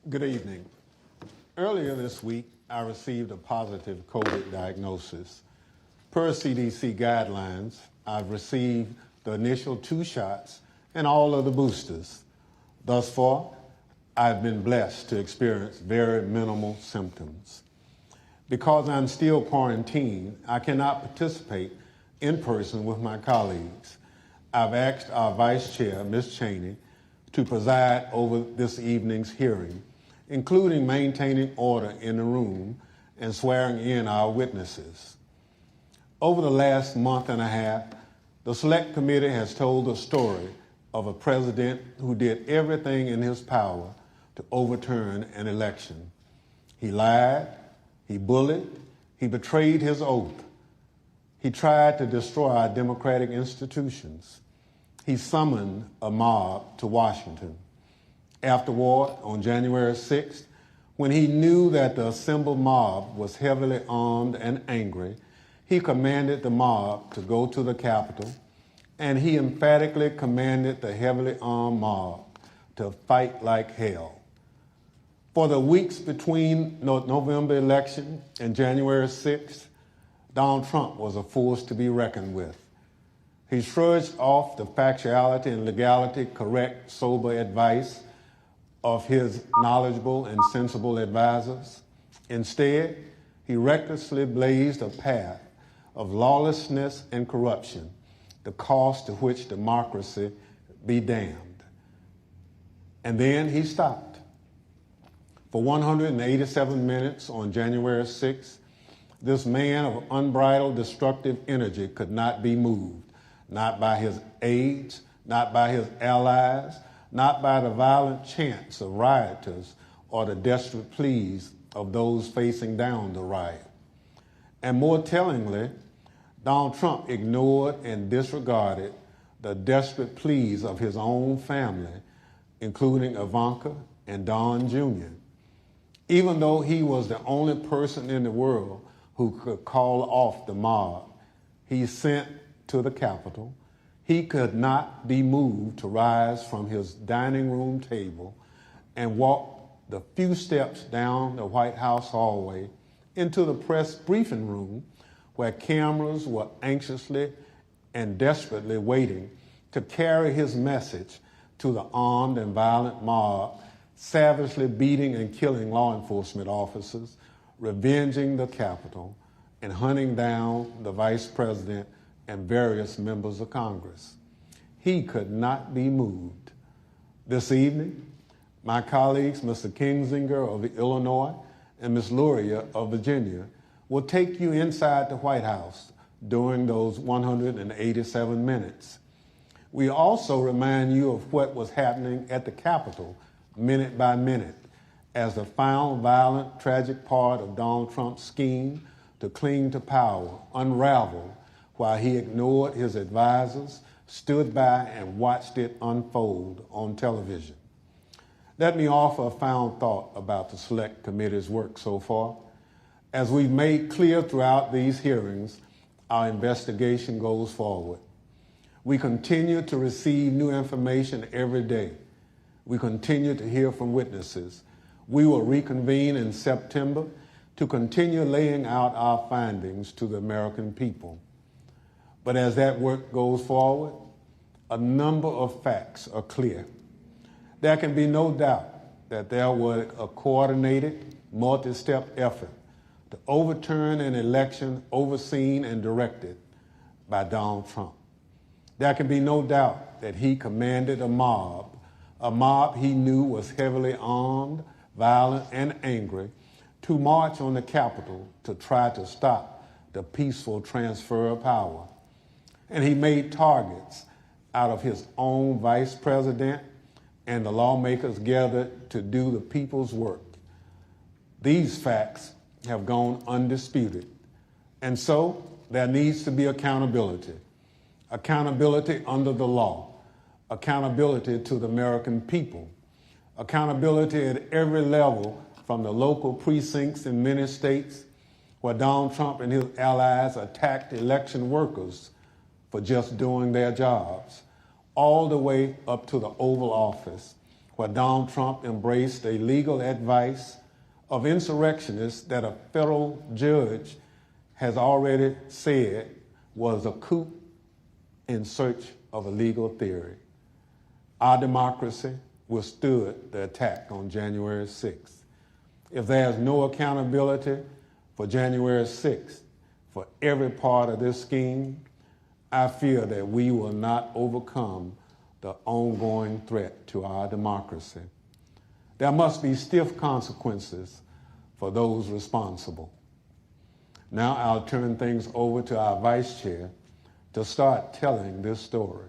Good evening. Earlier this week, I received a positive COVID diagnosis. Per CDC guidelines, I've received the initial 2 shots and all of the boosters. Thus far, I've been blessed to experience very minimal symptoms. Because I'm still quarantined, I cannot participate in person with my colleagues. I've asked our Vice Chair, Ms. Cheney, to preside over this evening's hearing, including maintaining order in the room and swearing in our witnesses. Over the last month and a half, the Select Committee has told the story of a president who did everything in his power to overturn an election. He lied, he bullied, he betrayed his oath. He tried to destroy our democratic institutions. He summoned a mob to Washington. Afterward, on January 6th, when he knew that the assembled mob was heavily armed and angry, he commanded the mob to go to the Capitol, and he emphatically commanded the heavily armed mob to fight like hell. For the weeks between the November election and January 6th, Donald Trump was a force to be reckoned with. He shrugged off the factuality and legality correct, sober advice of his knowledgeable and sensible advisors. Instead, he recklessly blazed a path of lawlessness and corruption, the cost to which democracy be damned. And then he stopped. For 187 minutes on January 6th, this man of unbridled destructive energy could not be moved. Not by his aides, not by his allies, not by the violent chants of rioters or the desperate pleas of those facing down the riot. And more tellingly, Donald Trump ignored and disregarded the desperate pleas of his own family, including Ivanka and Don Jr. Even though he was the only person in the world who could call off the mob he sent to the Capitol, he could not be moved to rise from his dining room table and walk the few steps down the White House hallway into the press briefing room where cameras were anxiously and desperately waiting to carry his message to the armed and violent mob, savagely beating and killing law enforcement officers, revenging the Capitol, and hunting down the Vice President and various members of Congress. He could not be moved. This evening, my colleagues, Mr. Kinzinger of Illinois and Ms. Luria of Virginia, will take you inside the White House during those 187 minutes. We also remind you of what was happening at the Capitol minute by minute as the final violent, tragic part of Donald Trump's scheme to cling to power unraveled while he ignored his advisors, stood by and watched it unfold on television. Let me offer a final thought about the Select Committee's work so far. As we've made clear throughout these hearings, our investigation goes forward. We continue to receive new information every day. We continue to hear from witnesses. We will reconvene in September to continue laying out our findings to the American people. But as that work goes forward, a number of facts are clear. There can be no doubt that there was a coordinated, multi-step effort to overturn an election overseen and directed by Donald Trump. There can be no doubt that he commanded a mob he knew was heavily armed, violent, and angry, to march on the Capitol to try to stop the peaceful transfer of power. And he made targets out of his own vice president and the lawmakers gathered to do the people's work. These facts have gone undisputed. And so there needs to be accountability. Accountability under the law. Accountability to the American people. Accountability at every level, from the local precincts in many states where Donald Trump and his allies attacked election workers for just doing their jobs, all the way up to the Oval Office, where Donald Trump embraced a legal advice of insurrectionists that a federal judge has already said was a coup in search of a legal theory. Our democracy withstood the attack on January 6th. If there's no accountability for January 6th, for every part of this scheme, I fear that we will not overcome the ongoing threat to our democracy. There must be stiff consequences for those responsible. Now I'll turn things over to our vice chair to start telling this story.